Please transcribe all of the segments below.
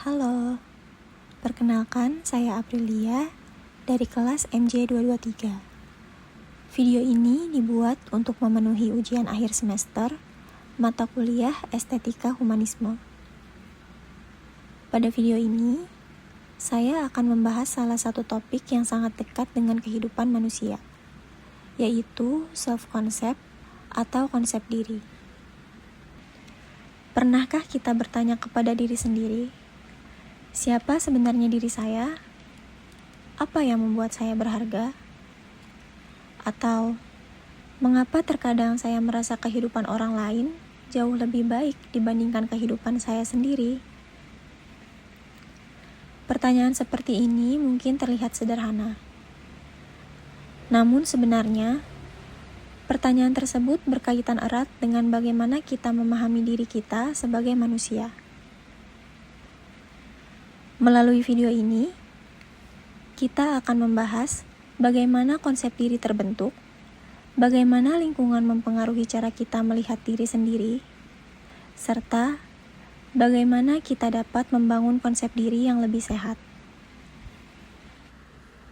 Halo, perkenalkan saya Aprilia dari kelas MJ223. Video ini dibuat untuk memenuhi ujian akhir semester mata kuliah Estetika Humanisme. Pada video ini, saya akan membahas salah satu topik yang sangat dekat dengan kehidupan manusia, yaitu self-concept atau konsep diri. Pernahkah kita bertanya kepada diri sendiri, siapa sebenarnya diri saya? Apa yang membuat saya berharga? Atau, mengapa terkadang saya merasa kehidupan orang lain jauh lebih baik dibandingkan kehidupan saya sendiri? Pertanyaan seperti ini mungkin terlihat sederhana. Namun sebenarnya, pertanyaan tersebut berkaitan erat dengan bagaimana kita memahami diri kita sebagai manusia. Melalui video ini, kita akan membahas bagaimana konsep diri terbentuk, bagaimana lingkungan mempengaruhi cara kita melihat diri sendiri, serta bagaimana kita dapat membangun konsep diri yang lebih sehat.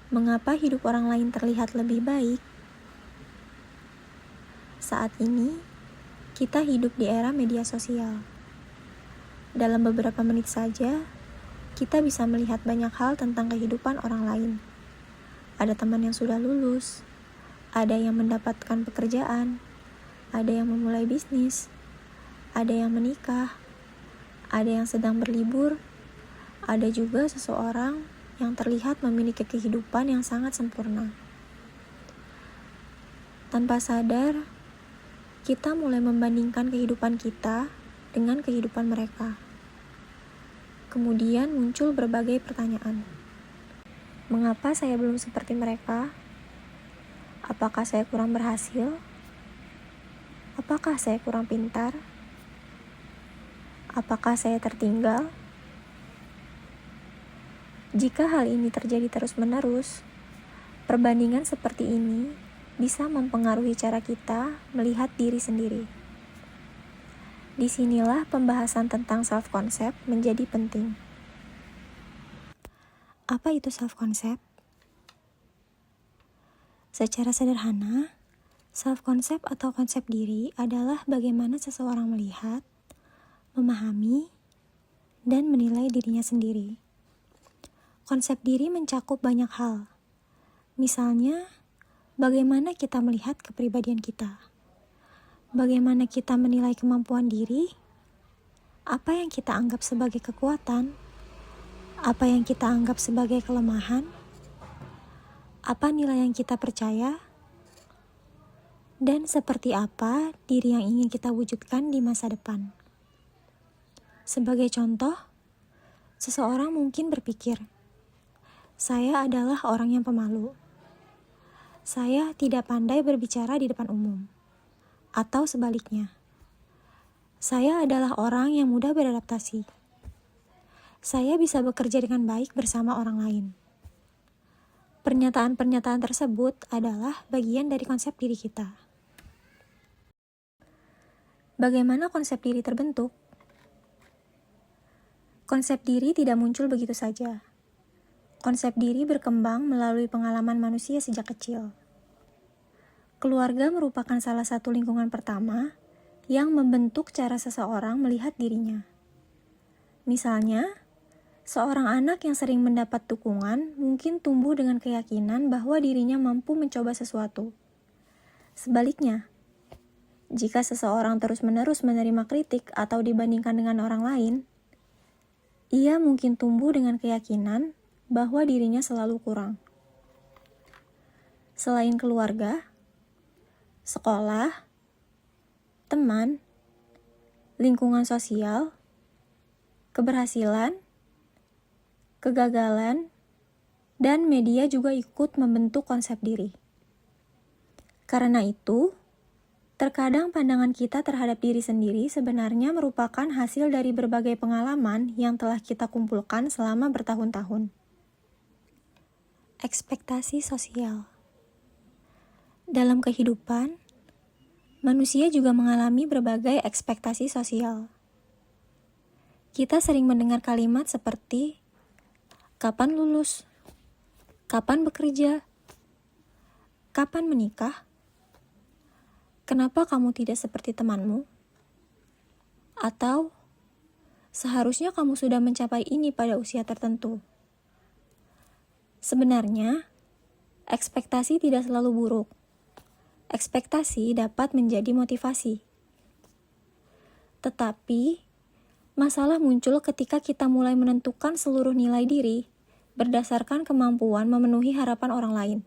Mengapa hidup orang lain terlihat lebih baik? Saat ini, kita hidup di era media sosial. Dalam beberapa menit saja, kita bisa melihat banyak hal tentang kehidupan orang lain. Ada teman yang sudah lulus, ada yang mendapatkan pekerjaan, ada yang memulai bisnis, ada yang menikah, ada yang sedang berlibur, ada juga seseorang yang terlihat memiliki kehidupan yang sangat sempurna. Tanpa sadar, kita mulai membandingkan kehidupan kita dengan kehidupan mereka. Kemudian muncul berbagai pertanyaan. Mengapa saya belum seperti mereka? Apakah saya kurang berhasil? Apakah saya kurang pintar? Apakah saya tertinggal? Jika hal ini terjadi terus-menerus, perbandingan seperti ini bisa mempengaruhi cara kita melihat diri sendiri. Disinilah pembahasan tentang self-concept menjadi penting. Apa itu self-concept? Secara sederhana, self-concept atau konsep diri adalah bagaimana seseorang melihat, memahami, dan menilai dirinya sendiri. Konsep diri mencakup banyak hal. Misalnya, bagaimana kita melihat kepribadian kita. Bagaimana kita menilai kemampuan diri, apa yang kita anggap sebagai kekuatan, apa yang kita anggap sebagai kelemahan, apa nilai yang kita percaya, dan seperti apa diri yang ingin kita wujudkan di masa depan. Sebagai contoh, seseorang mungkin berpikir, saya adalah orang yang pemalu. Saya tidak pandai berbicara di depan umum. Atau sebaliknya, saya adalah orang yang mudah beradaptasi. Saya bisa bekerja dengan baik bersama orang lain. Pernyataan-pernyataan tersebut adalah bagian dari konsep diri kita. Bagaimana konsep diri terbentuk? Konsep diri tidak muncul begitu saja. Konsep diri berkembang melalui pengalaman manusia sejak kecil. Keluarga merupakan salah satu lingkungan pertama yang membentuk cara seseorang melihat dirinya. Misalnya, seorang anak yang sering mendapat dukungan mungkin tumbuh dengan keyakinan bahwa dirinya mampu mencoba sesuatu. Sebaliknya, jika seseorang terus-menerus menerima kritik atau dibandingkan dengan orang lain, ia mungkin tumbuh dengan keyakinan bahwa dirinya selalu kurang. Selain keluarga, sekolah, teman, lingkungan sosial, keberhasilan, kegagalan, dan media juga ikut membentuk konsep diri. Karena itu, terkadang pandangan kita terhadap diri sendiri sebenarnya merupakan hasil dari berbagai pengalaman yang telah kita kumpulkan selama bertahun-tahun. Ekspektasi sosial. Dalam kehidupan, manusia juga mengalami berbagai ekspektasi sosial. Kita sering mendengar kalimat seperti, kapan lulus? Kapan bekerja? Kapan menikah? Kenapa kamu tidak seperti temanmu? Atau, seharusnya kamu sudah mencapai ini pada usia tertentu. Sebenarnya, ekspektasi tidak selalu buruk. Ekspektasi dapat menjadi motivasi. Tetapi, masalah muncul ketika kita mulai menentukan seluruh nilai diri berdasarkan kemampuan memenuhi harapan orang lain.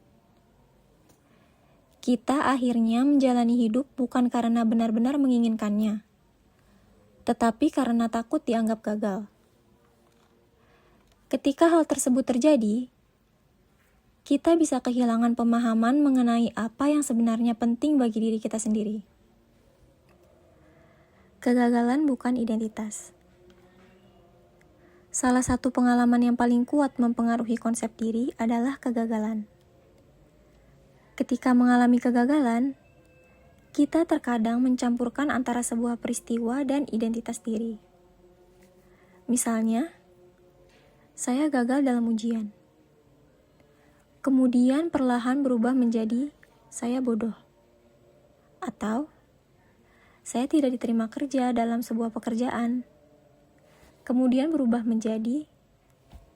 Kita akhirnya menjalani hidup bukan karena benar-benar menginginkannya, tetapi karena takut dianggap gagal. Ketika hal tersebut terjadi, kita bisa kehilangan pemahaman mengenai apa yang sebenarnya penting bagi diri kita sendiri. Kegagalan bukan identitas. Salah satu pengalaman yang paling kuat mempengaruhi konsep diri adalah kegagalan. Ketika mengalami kegagalan, kita terkadang mencampurkan antara sebuah peristiwa dan identitas diri. Misalnya, saya gagal dalam ujian. Kemudian perlahan berubah menjadi saya bodoh. Atau, saya tidak diterima kerja dalam sebuah pekerjaan. Kemudian berubah menjadi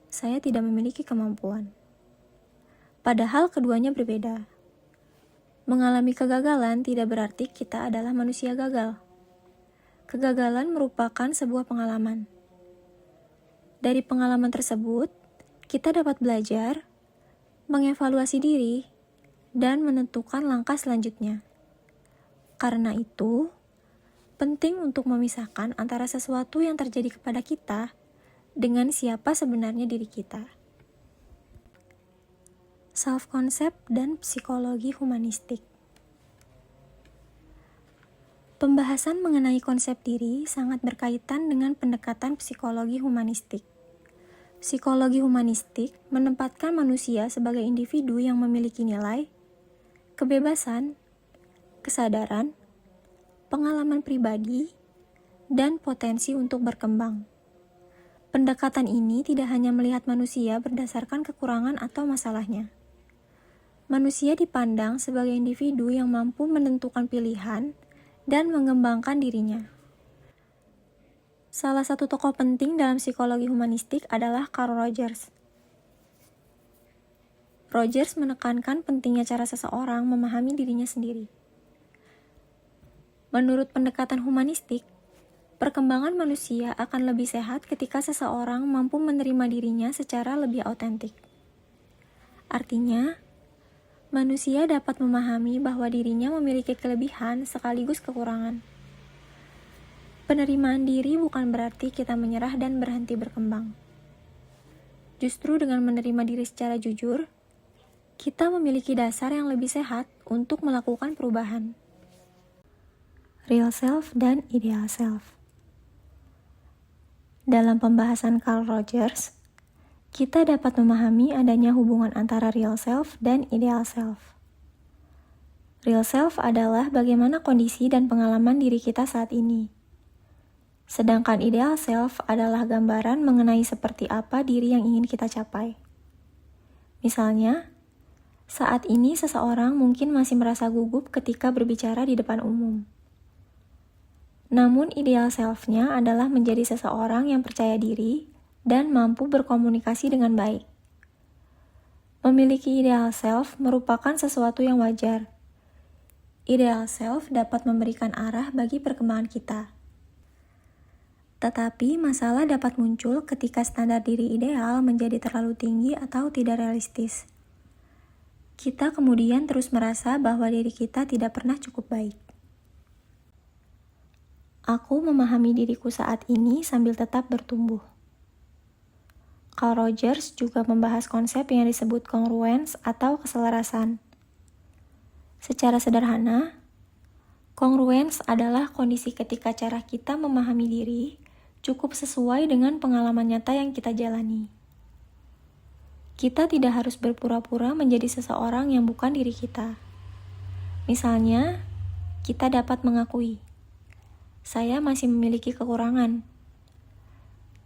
saya tidak memiliki kemampuan. Padahal keduanya berbeda. Mengalami kegagalan tidak berarti kita adalah manusia gagal. Kegagalan merupakan sebuah pengalaman. Dari pengalaman tersebut, kita dapat belajar, mengevaluasi diri, dan menentukan langkah selanjutnya. Karena itu, penting untuk memisahkan antara sesuatu yang terjadi kepada kita dengan siapa sebenarnya diri kita. Self-concept dan psikologi humanistik. Pembahasan mengenai konsep diri sangat berkaitan dengan pendekatan psikologi humanistik. Psikologi humanistik menempatkan manusia sebagai individu yang memiliki nilai, kebebasan, kesadaran, pengalaman pribadi, dan potensi untuk berkembang. Pendekatan ini tidak hanya melihat manusia berdasarkan kekurangan atau masalahnya. Manusia dipandang sebagai individu yang mampu menentukan pilihan dan mengembangkan dirinya. Salah satu tokoh penting dalam psikologi humanistik adalah Carl Rogers. Rogers menekankan pentingnya cara seseorang memahami dirinya sendiri. Menurut pendekatan humanistik, perkembangan manusia akan lebih sehat ketika seseorang mampu menerima dirinya secara lebih autentik. Artinya, manusia dapat memahami bahwa dirinya memiliki kelebihan sekaligus kekurangan. Penerimaan diri bukan berarti kita menyerah dan berhenti berkembang. Justru dengan menerima diri secara jujur, kita memiliki dasar yang lebih sehat untuk melakukan perubahan. Real self dan ideal self. Dalam pembahasan Carl Rogers, kita dapat memahami adanya hubungan antara real self dan ideal self. Real self adalah bagaimana kondisi dan pengalaman diri kita saat ini. Sedangkan ideal self adalah gambaran mengenai seperti apa diri yang ingin kita capai. Misalnya, saat ini seseorang mungkin masih merasa gugup ketika berbicara di depan umum. Namun ideal self-nya adalah menjadi seseorang yang percaya diri dan mampu berkomunikasi dengan baik. Memiliki ideal self merupakan sesuatu yang wajar. Ideal self dapat memberikan arah bagi perkembangan kita. Tetapi masalah dapat muncul ketika standar diri ideal menjadi terlalu tinggi atau tidak realistis. Kita kemudian terus merasa bahwa diri kita tidak pernah cukup baik. Aku memahami diriku saat ini sambil tetap bertumbuh. Carl Rogers juga membahas konsep yang disebut kongruens atau keselarasan. Secara sederhana, kongruens adalah kondisi ketika cara kita memahami diri cukup sesuai dengan pengalaman nyata yang kita jalani. Kita tidak harus berpura-pura menjadi seseorang yang bukan diri kita. Misalnya, kita dapat mengakui, saya masih memiliki kekurangan.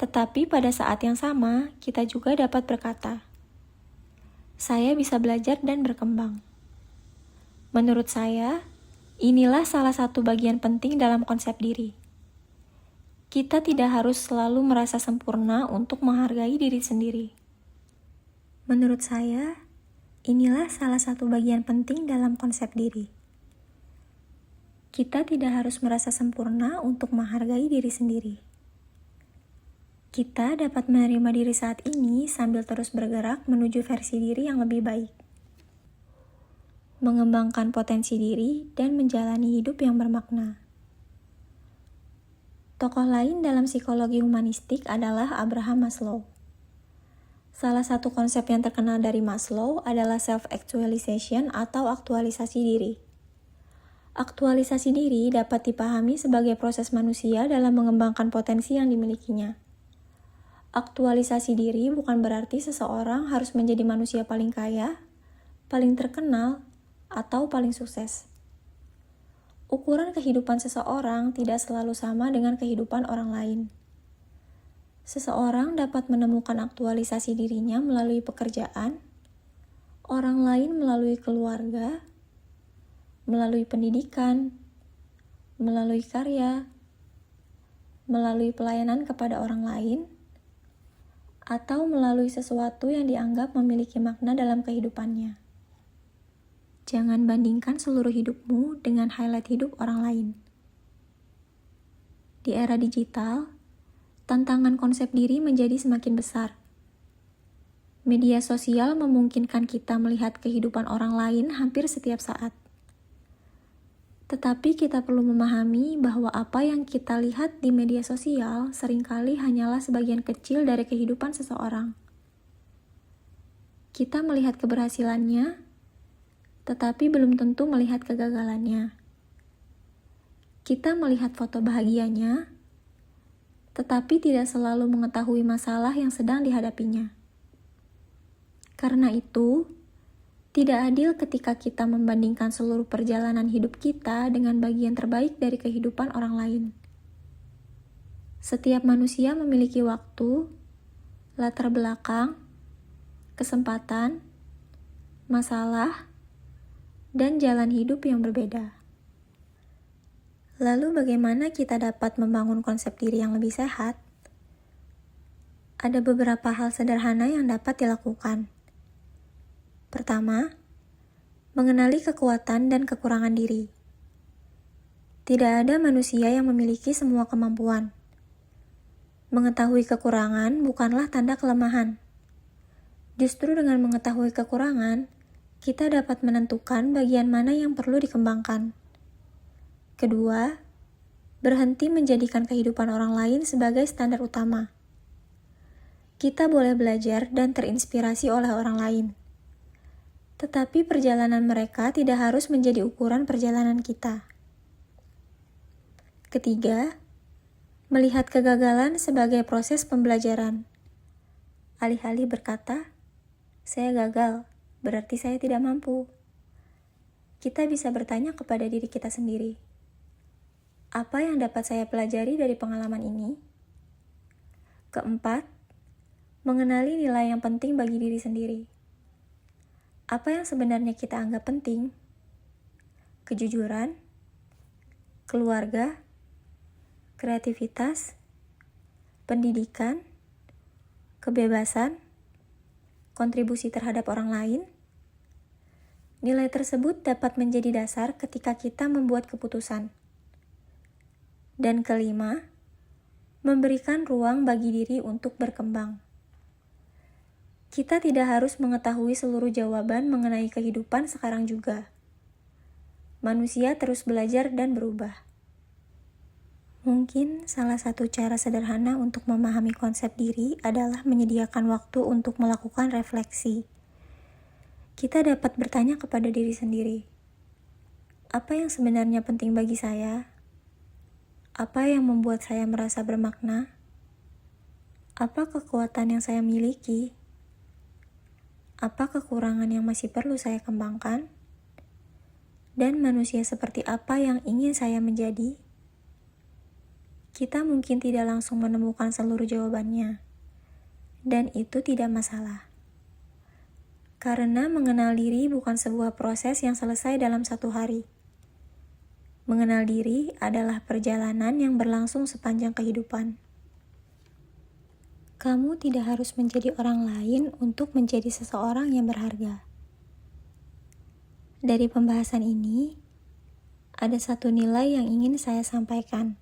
Tetapi pada saat yang sama, kita juga dapat berkata, "Saya bisa belajar dan berkembang." Menurut saya, inilah salah satu bagian penting dalam konsep diri. Kita tidak harus selalu merasa sempurna untuk menghargai diri sendiri. Menurut saya, inilah salah satu bagian penting dalam konsep diri. Kita tidak harus merasa sempurna untuk menghargai diri sendiri. Kita dapat menerima diri saat ini sambil terus bergerak menuju versi diri yang lebih baik. Mengembangkan potensi diri dan menjalani hidup yang bermakna. Tokoh lain dalam psikologi humanistik adalah Abraham Maslow. Salah satu konsep yang terkenal dari Maslow adalah self-actualization atau aktualisasi diri. Aktualisasi diri dapat dipahami sebagai proses manusia dalam mengembangkan potensi yang dimilikinya. Aktualisasi diri bukan berarti seseorang harus menjadi manusia paling kaya, paling terkenal, atau paling sukses. Ukuran kehidupan seseorang tidak selalu sama dengan kehidupan orang lain. Seseorang dapat menemukan aktualisasi dirinya melalui pekerjaan, orang lain melalui keluarga, melalui pendidikan, melalui karya, melalui pelayanan kepada orang lain, atau melalui sesuatu yang dianggap memiliki makna dalam kehidupannya. Jangan bandingkan seluruh hidupmu dengan highlight hidup orang lain. Di era digital, tantangan konsep diri menjadi semakin besar. Media sosial memungkinkan kita melihat kehidupan orang lain hampir setiap saat. Tetapi kita perlu memahami bahwa apa yang kita lihat di media sosial seringkali hanyalah sebagian kecil dari kehidupan seseorang. Kita melihat keberhasilannya, tetapi belum tentu melihat kegagalannya. Kita melihat foto bahagianya, tetapi tidak selalu mengetahui masalah yang sedang dihadapinya. Karena itu, tidak adil ketika kita membandingkan seluruh perjalanan hidup kita dengan bagian terbaik dari kehidupan orang lain. Setiap manusia memiliki waktu, latar belakang, kesempatan, masalah, dan jalan hidup yang berbeda. Lalu bagaimana kita dapat membangun konsep diri yang lebih sehat? Ada beberapa hal sederhana yang dapat dilakukan. Pertama, mengenali kekuatan dan kekurangan diri. Tidak ada manusia yang memiliki semua kemampuan. Mengetahui kekurangan bukanlah tanda kelemahan. Justru dengan mengetahui kekurangan, kita dapat menentukan bagian mana yang perlu dikembangkan. Kedua, berhenti menjadikan kehidupan orang lain sebagai standar utama. Kita boleh belajar dan terinspirasi oleh orang lain. Tetapi perjalanan mereka tidak harus menjadi ukuran perjalanan kita. Ketiga, melihat kegagalan sebagai proses pembelajaran. Alih-alih berkata, "Saya gagal, berarti saya tidak mampu." Kita bisa bertanya kepada diri kita sendiri, apa yang dapat saya pelajari dari pengalaman ini? Keempat, mengenali nilai yang penting bagi diri sendiri. Apa yang sebenarnya kita anggap penting? Kejujuran, keluarga, kreativitas, pendidikan, kebebasan, kontribusi terhadap orang lain. Nilai tersebut dapat menjadi dasar ketika kita membuat keputusan. Dan kelima, memberikan ruang bagi diri untuk berkembang. Kita tidak harus mengetahui seluruh jawaban mengenai kehidupan sekarang juga. Manusia terus belajar dan berubah. Mungkin salah satu cara sederhana untuk memahami konsep diri adalah menyediakan waktu untuk melakukan refleksi. Kita dapat bertanya kepada diri sendiri, apa yang sebenarnya penting bagi saya? Apa yang membuat saya merasa bermakna? Apa kekuatan yang saya miliki? Apa kekurangan yang masih perlu saya kembangkan? Dan manusia seperti apa yang ingin saya menjadi? Kita mungkin tidak langsung menemukan seluruh jawabannya, dan itu tidak masalah. Karena mengenal diri bukan sebuah proses yang selesai dalam satu hari. Mengenal diri adalah perjalanan yang berlangsung sepanjang kehidupan. Kamu tidak harus menjadi orang lain untuk menjadi seseorang yang berharga. Dari pembahasan ini, ada satu nilai yang ingin saya sampaikan.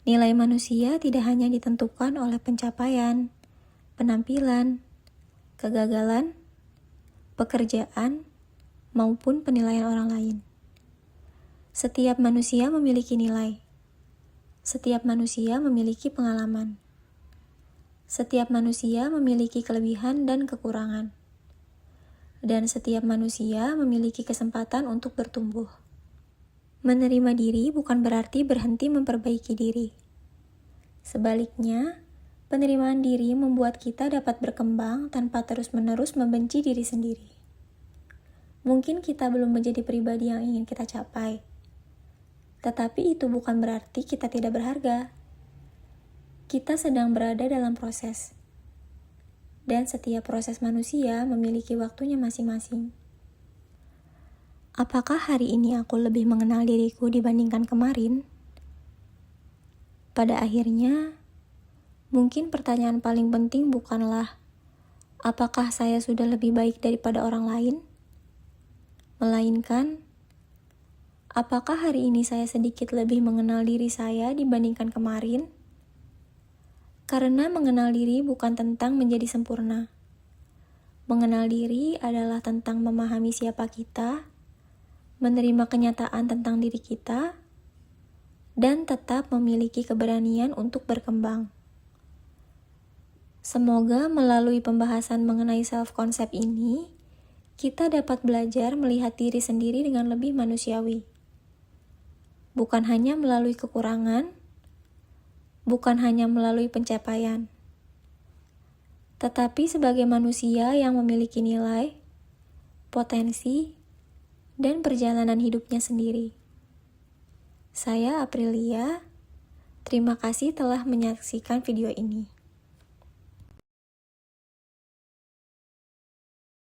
Nilai manusia tidak hanya ditentukan oleh pencapaian, penampilan, kegagalan, pekerjaan, maupun penilaian orang lain. Setiap manusia memiliki nilai. Setiap manusia memiliki pengalaman. Setiap manusia memiliki kelebihan dan kekurangan. Dan setiap manusia memiliki kesempatan untuk bertumbuh. Menerima diri bukan berarti berhenti memperbaiki diri. Sebaliknya, penerimaan diri membuat kita dapat berkembang tanpa terus-menerus membenci diri sendiri. Mungkin kita belum menjadi pribadi yang ingin kita capai, tetapi itu bukan berarti kita tidak berharga. Kita sedang berada dalam proses, dan setiap proses manusia memiliki waktunya masing-masing. Apakah hari ini aku lebih mengenal diriku dibandingkan kemarin? Pada akhirnya, mungkin pertanyaan paling penting bukanlah apakah saya sudah lebih baik daripada orang lain, melainkan apakah hari ini saya sedikit lebih mengenal diri saya dibandingkan kemarin? Karena mengenal diri bukan tentang menjadi sempurna. Mengenal diri adalah tentang memahami siapa kita, menerima kenyataan tentang diri kita, dan tetap memiliki keberanian untuk berkembang. Semoga melalui pembahasan mengenai self-concept ini, kita dapat belajar melihat diri sendiri dengan lebih manusiawi. Bukan hanya melalui kekurangan, bukan hanya melalui pencapaian, tetapi sebagai manusia yang memiliki nilai, potensi, dan perjalanan hidupnya sendiri. Saya Aprilia, terima kasih telah menyaksikan video ini.